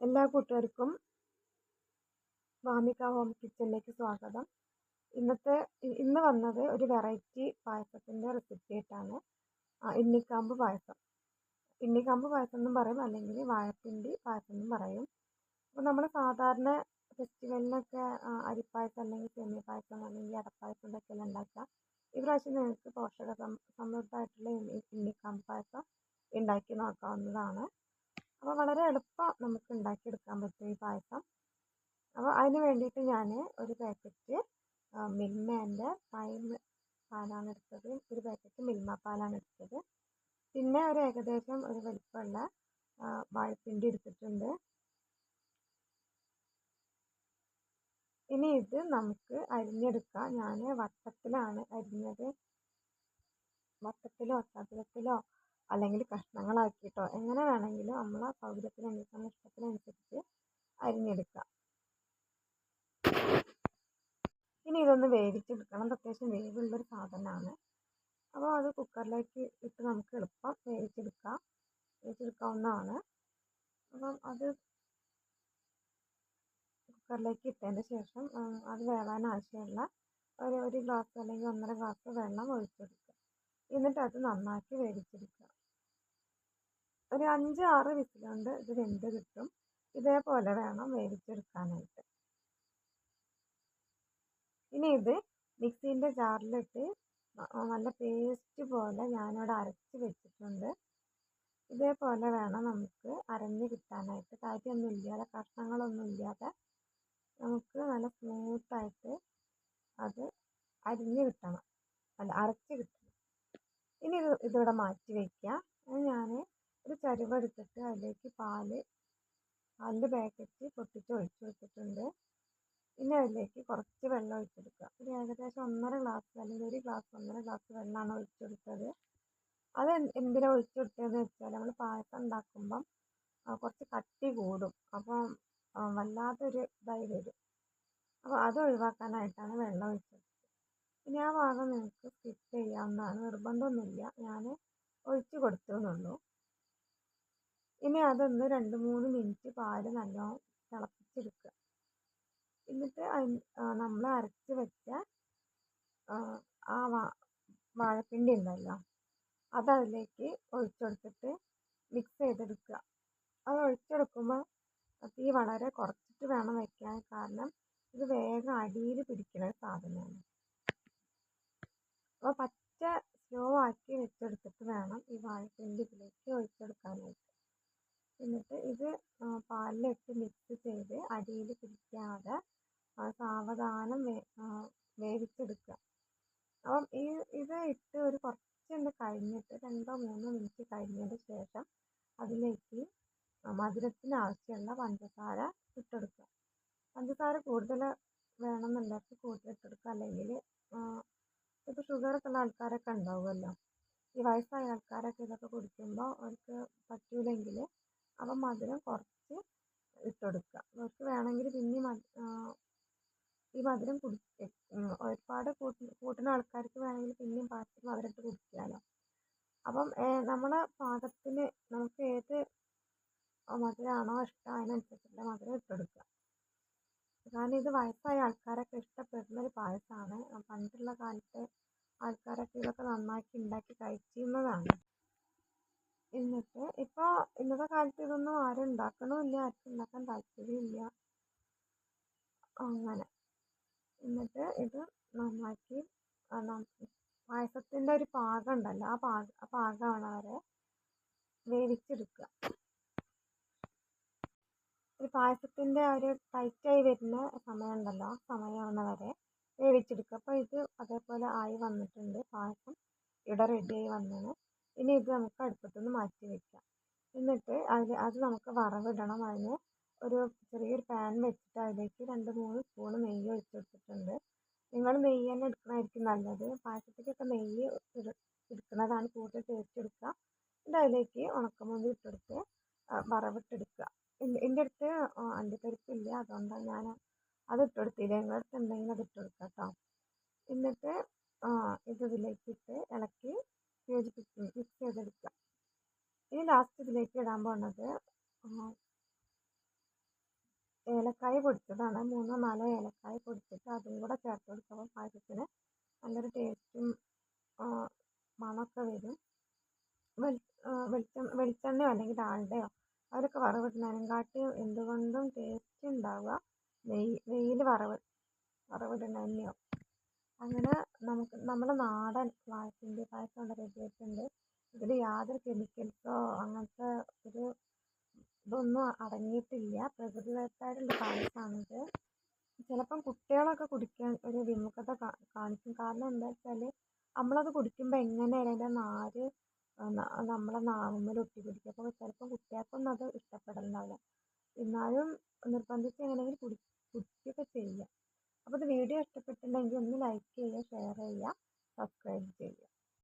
എല്ലാ കൂട്ടുകാർക്കും വാമിക ഹോം കിച്ചണിലേക്ക് സ്വാഗതം. ഇന്ന് വന്നത് ഒരു വെറൈറ്റി പായസത്തിൻ്റെ റെസിപ്പി ആയിട്ടാണ്. ഇണ്ണിക്കാമ്പ് പായസം. ഇണ്ണിക്കാമ്പ് പായസം എന്നും പറയും, അല്ലെങ്കിൽ വാഴപ്പിണ്ടി പായസം എന്നും പറയും. അപ്പോൾ നമ്മൾ സാധാരണ ഫെസ്റ്റിവലിനൊക്കെ അരിപ്പായസം അല്ലെങ്കിൽ സേമിയ പായസം അല്ലെങ്കിൽ അടപ്പായസം ഇതൊക്കെയല്ല ഉണ്ടാക്കുക. ഈ പ്രാവശ്യം നിങ്ങൾക്ക് സമൃദ്ധമായിട്ടുള്ള ഇണ്ണിക്കാമ്പ് പായസം ഉണ്ടാക്കി നോക്കാവുന്നതാണ്. അപ്പോൾ വളരെ എളുപ്പം നമുക്ക് ഉണ്ടാക്കിയെടുക്കാൻ പറ്റും ഈ പായസം. അപ്പോൾ അതിന് വേണ്ടിയിട്ട് ഞാൻ ഒരു പാക്കറ്റ് മിൽമേൻ്റെ പാലാണ് എടുത്തത്. ഒരു പാക്കറ്റ് മിൽമ പാലാണ് എടുത്തത്. പിന്നെ ഏകദേശം ഒരു വലിപ്പമുള്ള വാഴപ്പിണ്ടി എടുത്തിട്ടുണ്ട്. ഇനി ഇത് നമുക്ക് അരിഞ്ഞെടുക്കാം. ഞാൻ വട്ടത്തിലാണ് അരിഞ്ഞത്. വട്ടത്തിലോ ചതുരത്തിലോ അല്ലെങ്കിൽ കഷ്ണങ്ങളാക്കിയിട്ടോ എങ്ങനെ വേണമെങ്കിലും നമ്മളെ സൗകര്യത്തിനനുസരിച്ച് ഇഷ്ടത്തിനനുസരിച്ച് അരിഞ്ഞെടുക്കാം. ഇനി ഇതൊന്ന് വേവിച്ചെടുക്കണം. അത്യാവശ്യം വേവുള്ളൊരു സാധനമാണ്. അപ്പോൾ അത് കുക്കറിലേക്ക് ഇട്ട് നമുക്ക് എളുപ്പം വേവിച്ചെടുക്കാവുന്നതാണ്. അപ്പം അത് കുക്കറിലേക്ക് ഇട്ടതിന് ശേഷം അത് വേവാൻ ആവശ്യമുള്ള ഒരു ഗ്ലാസ് അല്ലെങ്കിൽ 1.5 ഗ്ലാസ് വെള്ളം ഒഴിച്ചെടുക്കുക. എന്നിട്ട് അത് നന്നാക്കി വേവിച്ചെടുക്കുക. ഒരു 5-6 വിസിൽ കൊണ്ട് ഇത് വെന്ത് കിട്ടും. ഇതേപോലെ വേണം വേവിച്ചെടുക്കാനായിട്ട്. ഇനി ഇത് മിക്സീൻ്റെ ജാറിലിട്ട് നല്ല പേസ്റ്റ് പോലെ ഞാനിവിടെ അരച്ച് വെച്ചിട്ടുണ്ട്. ഇതേപോലെ വേണം നമുക്ക് അരഞ്ഞ് കിട്ടാനായിട്ട്. കാര്യമൊന്നും ഇല്ലാതെ, കഷ്ണങ്ങളൊന്നും ഇല്ലാതെ നമുക്ക് നല്ല സ്മൂത്തായിട്ട് അത് അരഞ്ഞ് കിട്ടണം. ഇനി ഇതിവിടെ മാറ്റി വയ്ക്കുക. ഞാൻ ഒരു ചരുവെടുത്തിട്ട് അതിലേക്ക് പാലിൻ്റെ പാക്കറ്റ് പൊട്ടിച്ച് ഒഴിച്ചു കൊടുത്തിട്ടുണ്ട്. ഇനി അതിലേക്ക് കുറച്ച് വെള്ളം ഒഴിച്ചെടുക്കുക. ഒരു ഏകദേശം 1.5 ഗ്ലാസ് അല്ലെങ്കിൽ 1 ഗ്ലാസ് 1.5 ഗ്ലാസ് വെള്ളമാണ് ഒഴിച്ചെടുത്തത്. അത് എന്തിനാണ് ഒഴിച്ചെടുത്തതെന്ന് വെച്ചാൽ നമ്മൾ പായസം ഉണ്ടാക്കുമ്പം കുറച്ച് കട്ടി കൂടും. അപ്പം വല്ലാത്തൊരു ഇതായി വരും. അപ്പോൾ അത് ഒഴിവാക്കാനായിട്ടാണ് വെള്ളം ഒഴിച്ചെടുത്തത്. ഇനി ആ ഭാഗം നിങ്ങൾക്ക് സ്കിപ്പ് ചെയ്യാവുന്നതാണ്, നിർബന്ധമൊന്നുമില്ല. ഞാൻ ഒഴിച്ചു കൊടുത്തെന്നുള്ളൂ. ഇനി അതൊന്ന് 2-3 മിനിറ്റ് പാല് നല്ലോണം തിളപ്പിച്ചെടുക്കുക. എന്നിട്ട് നമ്മൾ അരച്ച് വെച്ച ആ വാഴപ്പിണ്ടി ഉണ്ടല്ലോ, അതതിലേക്ക് ഒഴിച്ചെടുത്തിട്ട് മിക്സ് ചെയ്തെടുക്കുക. അത് ഒഴിച്ചെടുക്കുമ്പോൾ തീ വളരെ കുറച്ചിട്ട് വേണം വയ്ക്കാൻ. കാരണം ഇത് വേഗം അടിയിൽ പിടിക്കുന്ന സാധനമാണ്. അപ്പോൾ പച്ച സ്ലോ ആക്കി വെച്ചെടുത്തിട്ട് വേണം ഈ വാഴപ്പിണ്ടി ഇതിലേക്ക് ഒഴിച്ചെടുക്കാനായിട്ട്. എന്നിട്ട് ഇത് പാലിലിട്ട് മിക്സ് ചെയ്ത് അടിയിൽ പിടിക്കാതെ സാവധാനം വേവിച്ചെടുക്കുക. അപ്പം ഇത് ഇട്ട് ഒരു കുറച്ചൊന്ന് കഴിഞ്ഞിട്ട് 2-3 മിനിറ്റ് കഴിഞ്ഞതിന് ശേഷം അതിലേക്ക് മധുരത്തിന് ആവശ്യമുള്ള പഞ്ചസാര ഇട്ടെടുക്കുക. പഞ്ചസാര കൂടുതൽ വേണമെന്നുള്ളവർക്ക് കൂടുതൽ ഇട്ടെടുക്കുക. അല്ലെങ്കിൽ ഇപ്പോൾ ഷുഗറൊക്കെ ഉള്ള ആൾക്കാരൊക്കെ ഉണ്ടാവുമല്ലോ, ഈ വയസ്സായ ആൾക്കാരൊക്കെ ഇതൊക്കെ കുടിക്കുമ്പോൾ അവർക്ക് പറ്റൂലെങ്കിൽ അപ്പം മധുരം കുറച്ച് ഇട്ടെടുക്കുക. അവർക്ക് വേണമെങ്കിൽ പിന്നെയും ഈ മധുരം ഒരുപാട് കൂട്ടുന്ന ആൾക്കാർക്ക് വേണമെങ്കിൽ പിന്നെയും പാകത്തിന് മധുരം ഇട്ട് കുടിക്കാമല്ലോ. അപ്പം നമ്മളെ പാകത്തിന് നമുക്ക് ഏത് മധുരമാണോ ഇഷ്ടം അതിനനുസരിച്ചുള്ള മധുരം ഇട്ടെടുക്കുക. കാരണം ഇത് വയസ്സായ ആൾക്കാരൊക്കെ ഇഷ്ടപ്പെടുന്ന ഒരു പായസമാണ്. പണ്ടുള്ള കാലത്തെ ആൾക്കാരൊക്കെ ഇതൊക്കെ നന്നാക്കി ഉണ്ടാക്കി കഴിച്ചിരുന്നതാണ്. എന്നിട്ട് ഇപ്പോൾ ഇന്നത്തെ കാലത്ത് ഇതൊന്നും ആരും ഉണ്ടാക്കണമില്ല, ആർക്കും ഉണ്ടാക്കാൻ താല്പര്യമില്ല. അങ്ങനെ എന്നിട്ട് ഇത് നന്നാക്കി പായസത്തിൻ്റെ ഒരു പാകം ഉണ്ടല്ലോ, ആ പാകമാണ് വരെ വേവിച്ചെടുക്കുക. ഒരു പായസത്തിൻ്റെ ഒരു ടൈറ്റായി വരുന്ന സമയം ഉണ്ടല്ലോ, ആ സമയമാണ് വരെ വേവിച്ചെടുക്കുക. അപ്പോൾ ഇത് അതേപോലെ ആയി വന്നിട്ടുണ്ട്. പായസം ഇവിടെ റെഡിയായി വന്നതാണ്. ഇനി ഇത് നമുക്ക് അടുപ്പത്തുനിന്ന് മാറ്റി വയ്ക്കാം. എന്നിട്ട് അത് നമുക്ക് വറവിടണം. അതിന് ഒരു ചെറിയൊരു പാൻ വെച്ചിട്ട് അതിലേക്ക് 2-3 സ്പൂൺ നെയ്യ് ഒഴിച്ചെടുത്തിട്ടുണ്ട്. നിങ്ങൾ നെയ്യ് തന്നെ എടുക്കണമായിരിക്കും നല്ലത്. പായസത്തിക്കൊക്കെ നെയ്യ് എടുക്കുന്നതാണ് കൂടുതൽ ടേസ്റ്റ് എടുക്കുക. എന്നിട്ട് അതിലേക്ക് ഉണക്കമുന്തി ഇട്ടെടുത്ത് വറവിട്ടെടുക്കുക. എൻ്റെ അടുത്ത് അണ്ടിപ്പരിപ്പില്ല, അതുകൊണ്ടാണ് ഞാൻ അത് ഇട്ടെടുത്തില്ല. നിങ്ങളുടെ അടുത്ത് ഉണ്ടെങ്കിൽ അത് ഇട്ടെടുക്കുക കേട്ടോ. എന്നിട്ട് ഇതിലേക്ക് ഇട്ട് ഇളക്കി മിക്സ് ചെയ്തെടുക്കുക. ഇനി ലാസ്റ്റ് ഇതിലേക്ക് ഇടാൻ പോകുന്നത് ഏലക്കായ പൊടിച്ചതാണ്, 3-4 ഏലക്കായ പൊടിച്ചിട്ട് അതും കൂടെ ചേർത്ത് കൊടുക്കുമ്പോൾ പായസത്തിന് നല്ലൊരു ടേസ്റ്റും മണമൊക്കെ വരും. വെളിച്ചെണ്ണയോ അല്ലെങ്കിൽ ഡാൽഡയോ അതൊക്കെ വറവിടുന്നതിനെക്കാട്ടി എന്തുകൊണ്ടും ടേസ്റ്റ് ഉണ്ടാവുക നെയ്യിൽ വറവിടുന്ന തന്നെയോ. അങ്ങനെ നമ്മുടെ നാടൻ വാഴപ്പിണ്ടി പായസം ഇവിടെ റെഡി ആയിട്ടുണ്ട്. ഇതിൽ യാതൊരു കെമിക്കൽസോ അങ്ങനത്തെ ഇതൊന്നും അടങ്ങിയിട്ടില്ല. പ്രകൃതിദത്തമായിട്ടുള്ള പായസമാണിത്. ചിലപ്പം കുട്ടികളൊക്കെ കുടിക്കാൻ ഒരു വിമുഖത കാണിക്കും. കാരണം എന്താ വെച്ചാൽ നമ്മളത് കുടിക്കുമ്പോൾ എങ്ങനെയായാലും അതിൻ്റെ നാര് നമ്മളെ നാവിന്മേൽ ഒട്ടിപ്പിടിക്കും. അപ്പോൾ ചിലപ്പോൾ കുട്ടികൾക്കൊന്നും അത് ഇഷ്ടപ്പെടലുണ്ടാവില്ല. എന്നാലും നിർബന്ധിച്ച് എങ്ങനെയെങ്കിലും കുടിക്കുകയൊക്കെ ചെയ്യുക. അപ്പോൾ ഇത് വീഡിയോ ഇഷ്ടപ്പെട്ടിട്ടുണ്ടെങ്കിൽ ഒന്ന് ലൈക്ക് ചെയ്യുക, ഷെയർ ചെയ്യുക, സബ്സ്ക്രൈബ് ചെയ്യുക.